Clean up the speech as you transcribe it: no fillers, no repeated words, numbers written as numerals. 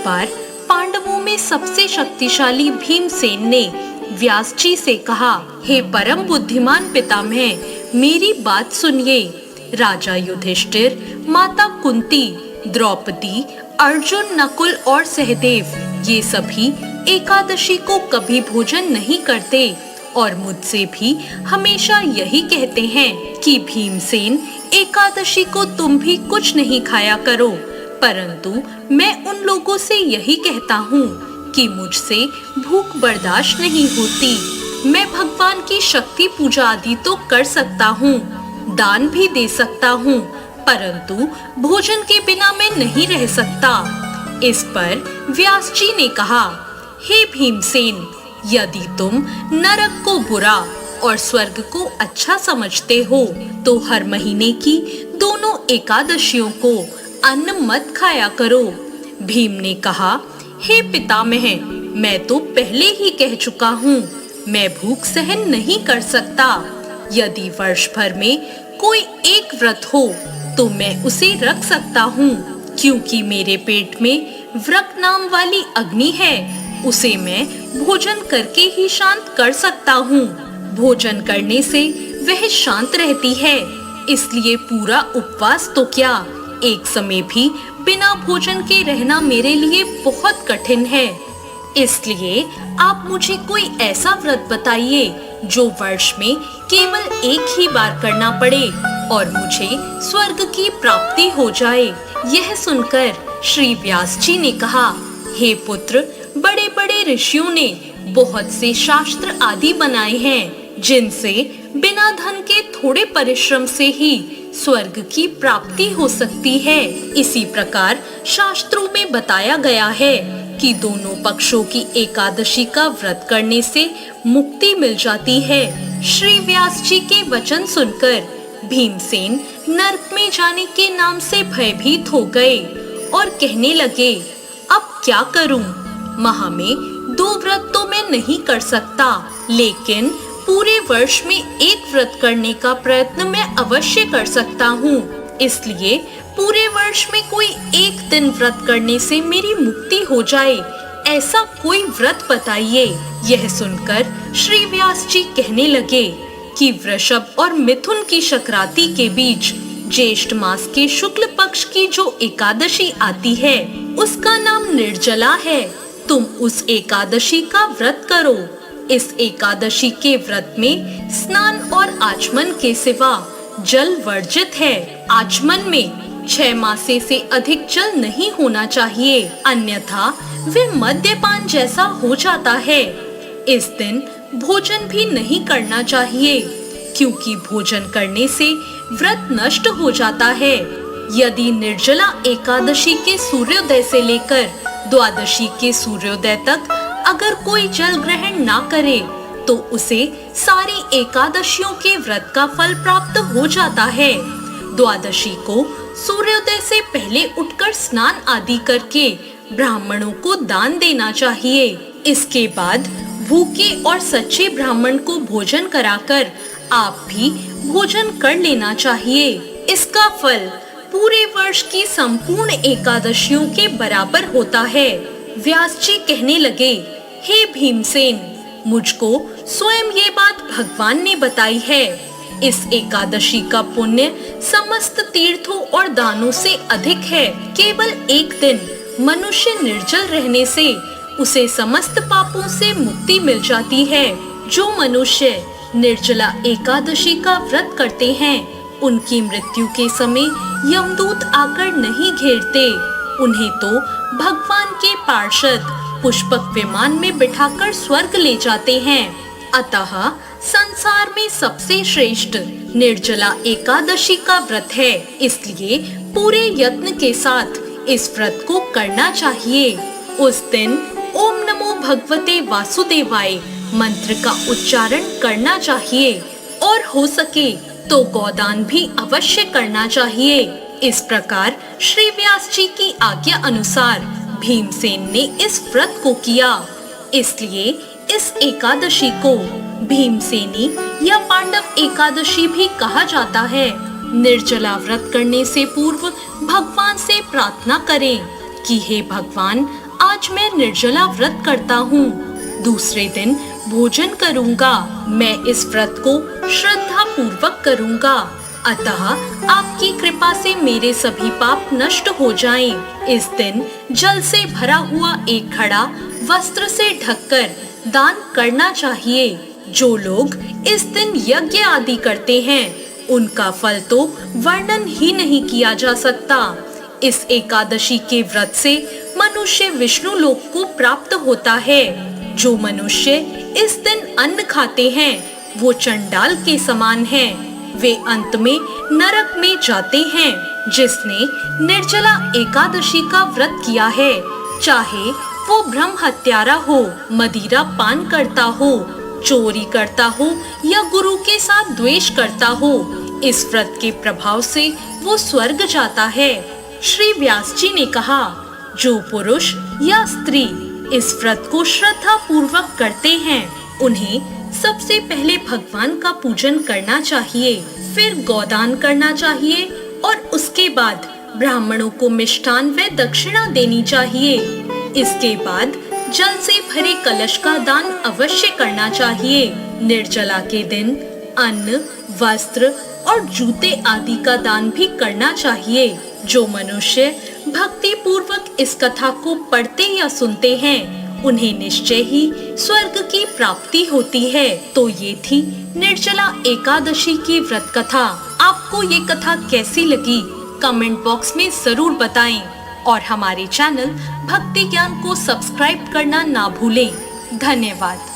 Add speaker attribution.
Speaker 1: बार पांडवों में सबसे शक्तिशाली भीमसेन ने व्यास जी से कहा, हे परम बुद्धिमान पितामह, मेरी बात सुनिए। राजा युधिष्ठिर, माता कुंती, द्रौपदी, अर्जुन, नकुल और सहदेव ये सभी एकादशी को कभी भोजन नहीं करते और मुझसे भी हमेशा यही कहते हैं कि भीमसेन, एकादशी को तुम भी कुछ नहीं खाया करो। परंतु मैं उन लोगों से यही कहता हूँ कि मुझसे भूख बर्दाश्त नहीं होती। मैं भगवान की शक्ति पूजा आदि तो कर सकता हूँ, दान भी दे सकता हूँ, परंतु भोजन के बिना मैं नहीं रह सकता। इस पर व्यास जी ने कहा, हे भीमसेन, यदि तुम नरक को बुरा और स्वर्ग को अच्छा समझते हो तो हर महीने की दोनों एकादशियों को अन्न मत खाया करो। भीम ने कहा, हे पितामह, मैं तो पहले ही कह चुका हूँ, मैं भूख सहन नहीं कर सकता। यदि वर्ष भर में कोई एक व्रत हो तो मैं उसे रख सकता हूँ, क्योंकि मेरे पेट में व्रत नाम वाली अग्नि है, उसे मैं भोजन करके ही शांत कर सकता हूँ। भोजन करने से वह शांत रहती है, इसलिए पूरा उपवास तो क्या, एक समय भी बिना भोजन के रहना मेरे लिए बहुत कठिन है। इसलिए आप मुझे कोई ऐसा व्रत बताइए जो वर्ष में केवल एक ही बार करना पड़े और मुझे स्वर्ग की प्राप्ति हो जाए। यह सुनकर श्री व्यास जी ने कहा, हे पुत्र, बड़े बड़े ऋषियों ने बहुत से शास्त्र आदि बनाए हैं जिनसे बिना धन के थोड़े परिश्रम से ही स्वर्ग की प्राप्ति हो सकती है। इसी प्रकार शास्त्रों में बताया गया है कि दोनों पक्षों की एकादशी का व्रत करने से मुक्ति मिल जाती है। श्री व्यास जी के वचन सुनकर भीमसेन नरक में जाने के नाम से भयभीत हो गए और कहने लगे, अब क्या करूं? माह में 2 व्रत तो मैं नहीं कर सकता, लेकिन पूरे वर्ष में एक व्रत करने का प्रयत्न मैं अवश्य कर सकता हूँ। इसलिए पूरे वर्ष में कोई एक दिन व्रत करने से मेरी मुक्ति हो जाए, ऐसा कोई व्रत बताइए। यह सुनकर श्री व्यास जी कहने लगे कि वृषभ और मिथुन की संक्रांति के बीच ज्येष्ठ मास के शुक्ल पक्ष की जो एकादशी आती है उसका नाम निर्जला है। तुम उस एकादशी का व्रत करो। इस एकादशी के व्रत में स्नान और आचमन के सिवा जल वर्जित है। आचमन में 6 मासे से अधिक जल नहीं होना चाहिए, अन्यथा वे मद्यपान जैसा हो जाता है। इस दिन भोजन भी नहीं करना चाहिए, क्योंकि भोजन करने से व्रत नष्ट हो जाता है। यदि निर्जला एकादशी के सूर्योदय से लेकर द्वादशी के सूर्योदय तक अगर कोई जल ग्रहण ना करे तो उसे सारी एकादशियों के व्रत का फल प्राप्त हो जाता है। द्वादशी को सूर्योदय से पहले उठकर स्नान आदि करके ब्राह्मणों को दान देना चाहिए। इसके बाद भूखे और सच्चे ब्राह्मण को भोजन कराकर आप भी भोजन कर लेना चाहिए। इसका फल पूरे वर्ष की संपूर्ण एकादशियों के बराबर होता है। व्यास जी कहने लगे, हे भीमसेन, मुझको स्वयं ये बात भगवान ने बताई है। इस एकादशी का पुण्य समस्त तीर्थों और दानों से अधिक है। केवल एक दिन मनुष्य निर्जल रहने से उसे समस्त पापों से मुक्ति मिल जाती है। जो मनुष्य निर्जला एकादशी का व्रत करते हैं, उनकी मृत्यु के समय यमदूत आकर नहीं घेरते, उन्हें तो भगवान के पार्षद पुष्पक विमान में बिठाकर स्वर्ग ले जाते हैं। अतः संसार में सबसे श्रेष्ठ निर्जला एकादशी का व्रत है, इसलिए पूरे यत्न के साथ इस व्रत को करना चाहिए। उस दिन ओम नमो भगवते वासुदेवाय मंत्र का उच्चारण करना चाहिए और हो सके तो गोदान भी अवश्य करना चाहिए। इस प्रकार श्री व्यास जी की आज्ञा अनुसार भीमसेन ने इस व्रत को किया। इसलिए इस एकादशी को भीमसेनी या पांडव एकादशी भी कहा जाता है। निर्जला व्रत करने से पूर्व भगवान से प्रार्थना करें कि हे भगवान, आज मैं निर्जला व्रत करता हूँ। दूसरे दिन भोजन करूँगा। मैं इस व्रत को श्रद्धा पूर्वक करूँगा। अतः आपकी कृपा से मेरे सभी पाप नष्ट हो जाएं। इस दिन जल से भरा हुआ एक घड़ा वस्त्र से ढककर दान करना चाहिए। जो लोग इस दिन यज्ञ आदि करते हैं, उनका फल तो वर्णन ही नहीं किया जा सकता। इस एकादशी के व्रत से मनुष्य विष्णु लोक को प्राप्त होता है। जो मनुष्य इस दिन अन्न खाते हैं, वो चंडाल के समान हैं। वे अंत में नरक में जाते हैं। जिसने निर्जला एकादशी का व्रत किया है, चाहे वो ब्रह्म हत्यारा हो, मदिरा पान करता हो, चोरी करता हो या गुरु के साथ द्वेष करता हो, इस व्रत के प्रभाव से वो स्वर्ग जाता है। श्री व्यास जी ने कहा, जो पुरुष या स्त्री इस व्रत को श्रद्धा पूर्वक करते हैं, उन्हें सबसे पहले भगवान का पूजन करना चाहिए, फिर गोदान करना चाहिए और उसके बाद ब्राह्मणों को मिष्ठान व दक्षिणा देनी चाहिए। इसके बाद जल से भरे कलश का दान अवश्य करना चाहिए। निर्जला के दिन अन्न, वस्त्र और जूते आदि का दान भी करना चाहिए। जो मनुष्य भक्ति पूर्वक इस कथा को पढ़ते या सुनते हैं, उन्हें निश्चय ही स्वर्ग की प्राप्ति होती है। तो ये थी निर्जला एकादशी की व्रत कथा। आपको ये कथा कैसी लगी, कमेंट बॉक्स में जरूर बताएं और हमारे चैनल भक्ति ज्ञान को सब्सक्राइब करना ना भूलें। धन्यवाद।